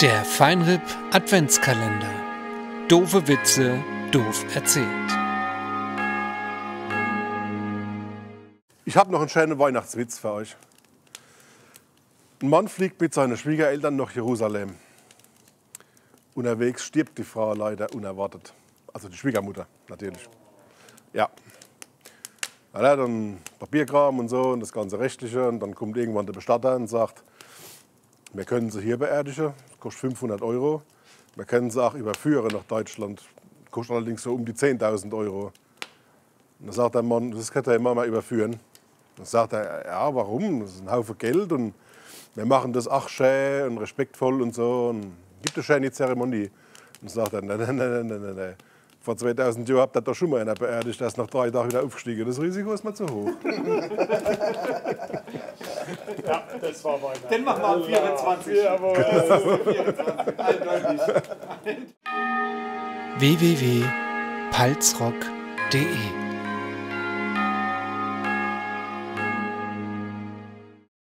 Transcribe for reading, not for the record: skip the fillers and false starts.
Der Feinripp Adventskalender. Doofe Witze, doof erzählt. Ich habe noch einen schönen Weihnachtswitz für euch. Ein Mann fliegt mit seinen Schwiegereltern nach Jerusalem. Unterwegs stirbt die Frau leider unerwartet. Also die Schwiegermutter natürlich. Ja. Er hat dann Papierkram und so und das ganze Rechtliche. Und dann kommt irgendwann der Bestatter und sagt, wir können sie hier beerdigen, das kostet 500 €. Wir können sie auch überführen nach Deutschland, das kostet allerdings so um die 10.000 €. Und dann sagt der Mann, das könnte er immer mal überführen. Dann sagt er, ja, warum? Das ist ein Haufen Geld und wir machen das auch schön und respektvoll und so. Und gibt eine schöne Zeremonie. Und dann sagt er, nein. Vor 2000 Jahren habt ihr doch schon mal einer beerdigt, der ist nach 3 Tagen wieder aufgestiegen. Das Risiko ist mir zu hoch. Ja, das war Weihnachten. Den machen wir am 24. Jawohl. 24, eindeutig. www.palzrock.de